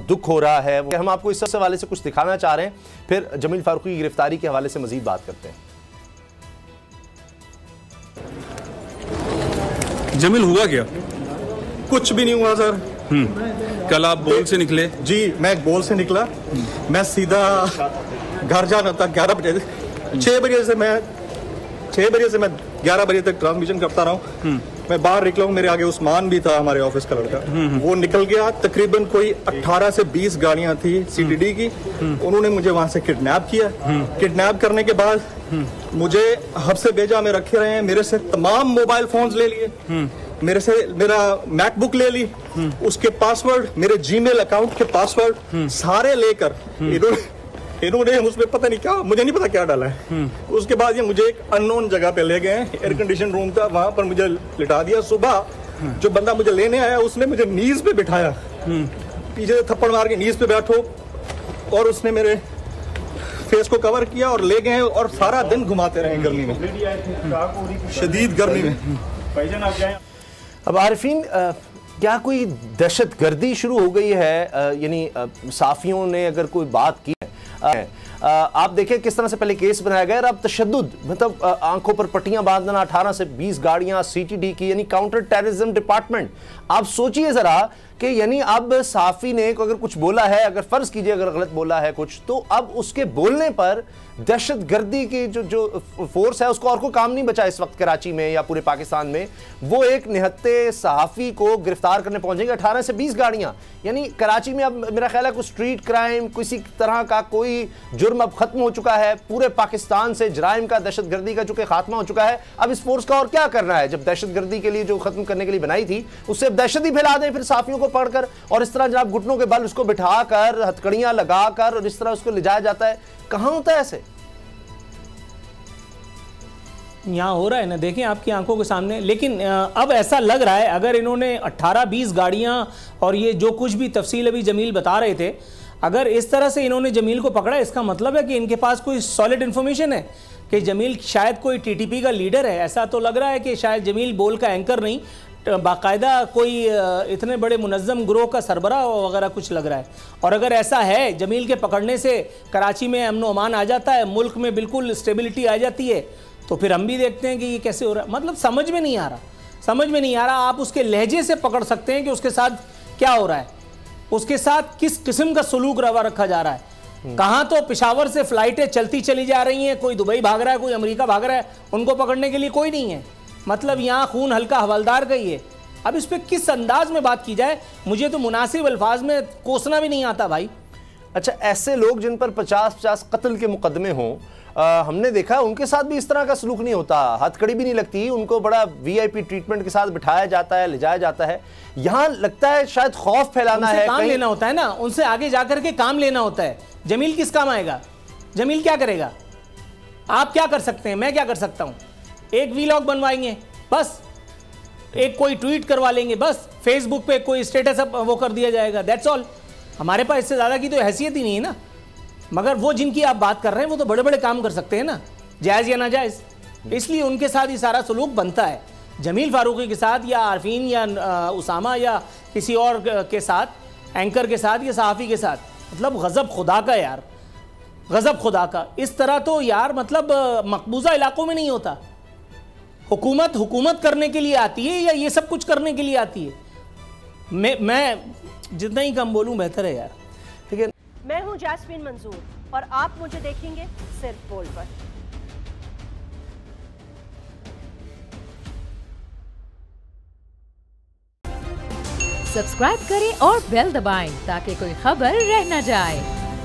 दुख हो रहा है। हम आपको इस हवाले से कुछ दिखाना चाह रहे हैं, फिर जमील फारूकी की गिरफ्तारी के हवाले से मजीद बात करते हैं। जमील, हुआ क्या? कुछ भी नहीं हुआ सर। कल आप बोल से निकले? जी, मैं बोल से निकला। मैं सीधा घर जाना था 11 बजे। 6 बजे से मैं 11 बजे तक ट्रांसमिशन करता रहा हूँ। मैं बाहर निकला हूँ, मेरे आगे उस्मान भी था, हमारे ऑफिस का लड़का। वो निकल गया। तकरीबन कोई 18 से 20 गाड़ियां थी सीटीडी की। उन्होंने मुझे वहां से किडनैप किया। किडनैप करने के बाद मुझे हफ्से बेजा में रखे रहे हैं। मेरे से तमाम मोबाइल फोन्स ले लिए, मेरे से मेरा मैकबुक ले ली, उसके पासवर्ड, मेरे जीमेल अकाउंट के पासवर्ड सारे लेकर इन्होंने उसमें पता नहीं क्या, मुझे नहीं पता क्या डाला है। उसके बाद ये मुझे एक अननोन जगह पे ले गए, एयर कंडीशन रूम था, वहां पर मुझे लिटा दिया। सुबह जो बंदा मुझे लेने आया उसने मुझे नीज पे बिठाया, पीछे से थप्पड़ मार के नीज पे बैठो, और उसने मेरे फेस को कवर किया और ले गए और सारा दिन घुमाते रहे गर्मी में, शदीद गर्मी में। अब आरिफीन, क्या कोई दहशत गर्दी शुरू हो गई है? यानी साफियों ने अगर कोई बात की है, आप देखें किस तरह से पहले केस बनाया गया, अब तशद्दुद, मतलब आंखों पर पट्टियां बांधना, 18 से 20 गाड़ियां सीटीडी की, यानी काउंटर टेररिज्म डिपार्टमेंट। आप सोचिए जरा कि यानी अब साफी ने अगर कुछ बोला है, अगर फर्ज कीजिए अगर गलत बोला है कुछ, तो अब उसके बोलने पर दहशत गर्दी की जो फोर्स है उसको और कोई काम नहीं बचा इस वक्त कराची में या पूरे पाकिस्तान में। वो एक निहत्ते सहाफ़ी को गिरफ्तार करने पहुंचेंगे, 18 से 20 गाड़ियां। यानी कराची में अब मेरा ख्याल है कोई स्ट्रीट क्राइम, किसी तरह का कोई जुर्म अब खत्म हो चुका है। पूरे पाकिस्तान से जराइम का, दहशत गर्दी का चूंकि खात्मा हो चुका है, अब इस फोर्स का और क्या करना है? जब दहशत गर्दी के लिए जो खत्म करने के लिए बनाई थी उससे दहशत ही फैला दें फिर साफियों को पढ़कर, और इस तरह जनाब घुटनों के बल उसको बिठाकर, हथकड़ियां लगाकर और इस तरह उसको ले जाया जाता है। कहां होता है ऐसे? यहाँ हो रहा है ना, देखें आपकी आंखों के सामने। लेकिन अब ऐसा लग रहा है अगर इन्होंने 18-20 गाड़ियाँ और ये जो कुछ भी तफसील अभी जमील बता रहे थे, अगर इस तरह से इन्होंने जमील को पकड़ा, इसका मतलब है कि इनके पास कोई सॉलिड इन्फॉर्मेशन है कि जमील शायद कोई टीटीपी का लीडर है। ऐसा तो लग रहा है कि शायद जमील बोल का एंकर नहीं, बाकायदा कोई इतने बड़े मुनज़्ज़म ग्रोह का सरबराह वगैरह कुछ लग रहा है। और अगर ऐसा है, जमील के पकड़ने से कराची में अमन व अमान आ जाता है, मुल्क में बिल्कुल स्टेबिलिटी आ जाती है, तो फिर हम भी देखते हैं कि ये कैसे हो रहा है। मतलब समझ में नहीं आ रहा। आप उसके लहजे से पकड़ सकते हैं कि उसके साथ क्या हो रहा है, उसके साथ किस किस्म का सलूक रवा रखा जा रहा है। कहाँ तो पेशावर से फ्लाइटें चलती चली जा रही हैं, कोई दुबई भाग रहा है, कोई अमेरिका भाग रहा है, उनको पकड़ने के लिए कोई नहीं है। मतलब यहाँ खून हल्का हवलदार का ही है। अब इस पर किस अंदाज में बात की जाए, मुझे तो मुनासिब अल्फाज में कोसना भी नहीं आता भाई। अच्छा, ऐसे लोग जिन पर 50-50 कत्ल के मुकदमे हों, हमने देखा उनके साथ भी इस तरह का सलूक नहीं होता, हथकड़ी भी नहीं लगती, उनको बड़ा वीआईपी ट्रीटमेंट के साथ बिठाया जाता है, ले जाया जाता है। यहाँ लगता है शायद खौफ फैलाना है, काम लेना होता है ना, उनसे आगे जाकर के काम लेना होता है। जमील किस काम आएगा? जमील क्या करेगा? आप क्या कर सकते हैं, मैं क्या कर सकता हूँ? एक वीलॉग बनवाएंगे बस, एक कोई ट्वीट करवा लेंगे बस, फेसबुक पे कोई स्टेटस वो कर दिया जाएगा, दैट्स ऑल। हमारे पास इससे ज़्यादा की तो हैसियत ही नहीं है ना। मगर वो जिनकी आप बात कर रहे हैं वो तो बड़े बड़े काम कर सकते हैं ना, जायज़ या नाजायज़, इसलिए उनके साथ ही सारा सलूक बनता है। जमील फारूकी के साथ या आरफीन या उसामा या किसी और के साथ, एंकर के साथ या सहाफ़ी के साथ, मतलब गज़ब खुदा का यार, गज़ब खुदा का। इस तरह तो यार मतलब मकबूजा इलाकों में नहीं होता। हुकूमत करने के लिए आती है या ये सब कुछ करने के लिए आती है? मैं जितना ही कम बोलूं बेहतर है यार, ठीक है। मैं हूं जैस्मीन मंजूर और आप मुझे देखेंगे सिर्फ बोल पर। सब्सक्राइब करें और बेल दबाएं ताकि कोई खबर रह न जाए।